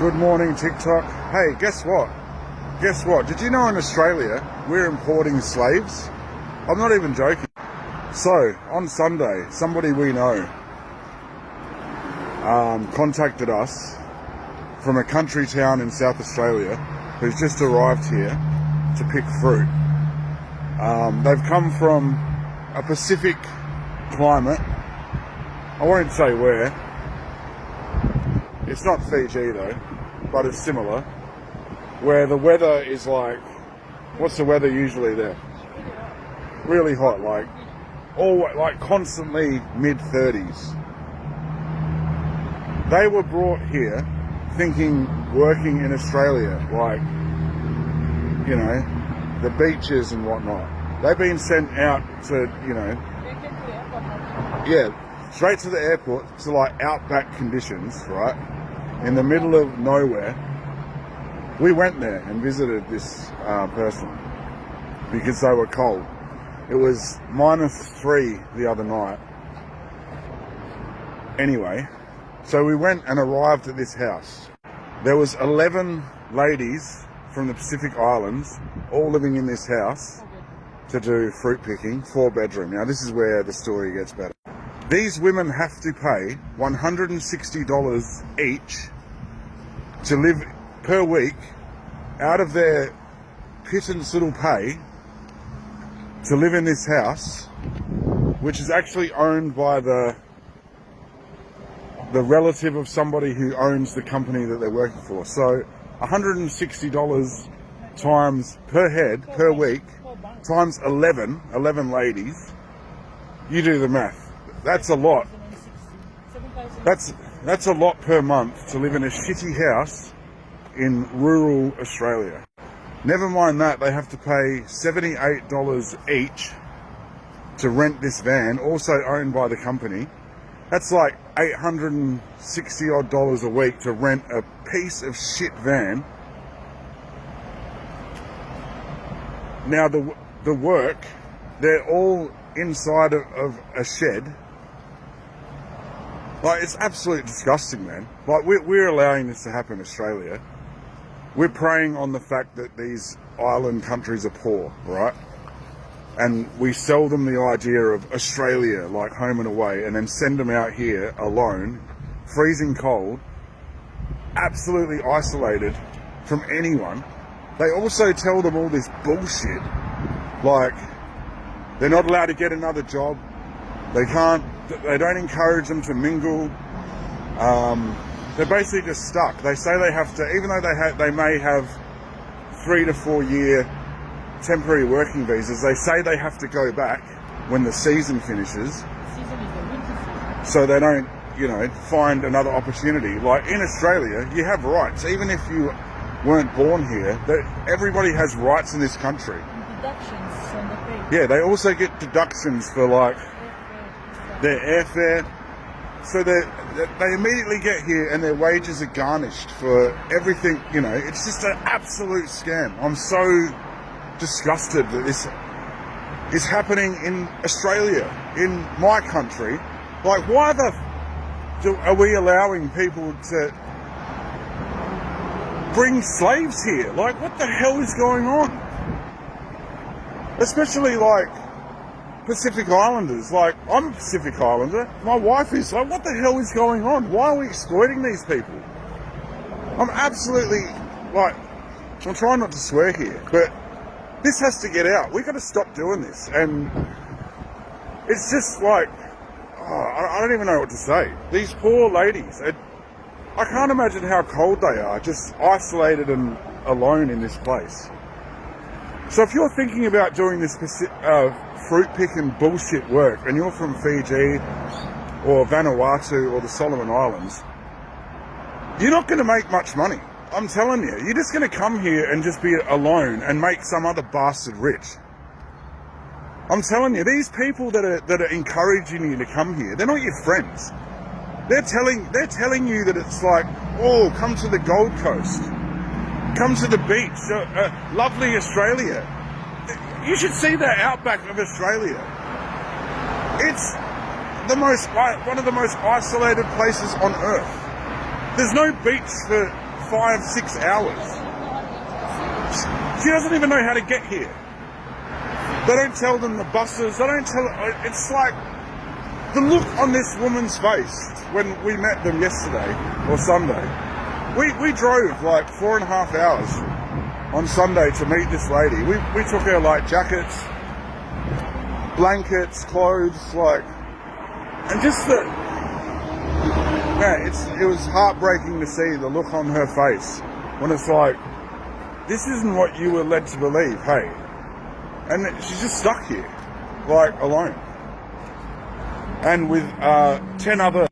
Good morning, TikTok. Hey, guess what? Guess what? Did you know in Australia we're importing slaves? I'm not even joking. So, on Sunday, somebody we know contacted us from a country town in South Australia who's just arrived here to pick fruit. They've come from a Pacific climate. I won't say where. It's not Fiji though, but it's similar. Where the weather is like, what's the weather usually there? Really hot, like constantly mid-30s. They were brought here thinking working in Australia, like, you know, the beaches and whatnot. They've been sent out to, you know, straight to the airport to like outback conditions, right? In the middle of nowhere. We went there and visited this person because they were cold. It was -3 the other night. Anyway, so we went and arrived at this house. There was 11 ladies from the Pacific Islands all living in this house to do fruit picking, 4-bedroom. Now this is where the story gets better. These women have to pay $160 each to live per week out of their pittance little pay to live in this house, which is actually owned by the relative of somebody who owns the company that they're working for. So $160 times per head per week times 11 ladies. You do the math. That's a lot. That's a lot per month to live in a shitty house in rural Australia. Never mind that, they have to pay $78 each to rent this van, also owned by the company. That's like $860 odd a week to rent a piece of shit van. Now the work, they're all inside of a shed. Like, it's absolutely disgusting, man. Like, we're allowing this to happen in Australia. We're preying on the fact that these island countries are poor, right? And we sell them the idea of Australia, like home and away, and then send them out here alone, freezing cold, absolutely isolated from anyone. They also tell them all this bullshit, like they're not allowed to get another job. They don't encourage them to mingle. They're basically just stuck. They say they have to, even though they may have 3 to 4 year temporary working visas, they say they have to go back when the season finishes. So they don't, you know, find another opportunity. Like in Australia, you have rights. Even if you weren't born here, everybody has rights in this country. Deductions on the pay. Yeah, they also get deductions for like their airfare. So they immediately get here and their wages are garnished for everything, you know. It's just an absolute scam. I'm so disgusted that this is happening in Australia, in my country. Like, why are we allowing people to bring slaves here? Like, what the hell is going on? Especially like Pacific Islanders. Like, I'm a Pacific Islander. My wife is. Like, what the hell is going on? Why are we exploiting these people? I'm absolutely, like, I'm trying not to swear here, but this has to get out. We've got to stop doing this. And it's just like, I don't even know what to say. These poor ladies, I can't imagine how cold they are, just isolated and alone in this place. So if you're thinking about doing this fruit picking bullshit work and you're from Fiji or Vanuatu or the Solomon Islands, you're not going to make much money. I'm telling you. You're just going to come here and just be alone and make some other bastard rich. I'm telling you, these people that are encouraging you to come here, they're not your friends. They're telling you that it's like, oh, come to the Gold Coast. Come to the beach, lovely Australia. You should see the outback of Australia. It's one of the most isolated places on earth. There's no beach for 5-6 hours. She doesn't even know how to get here. They don't tell them the buses. They don't tell. It's like the look on this woman's face when we met them yesterday or Sunday. We drove like 4.5 hours on Sunday to meet this lady. We took her like jackets, blankets, clothes, like, and just the, man, it was heartbreaking to see the look on her face when it's like, this isn't what you were led to believe, hey. And she's just stuck here, like, alone. And with 10 other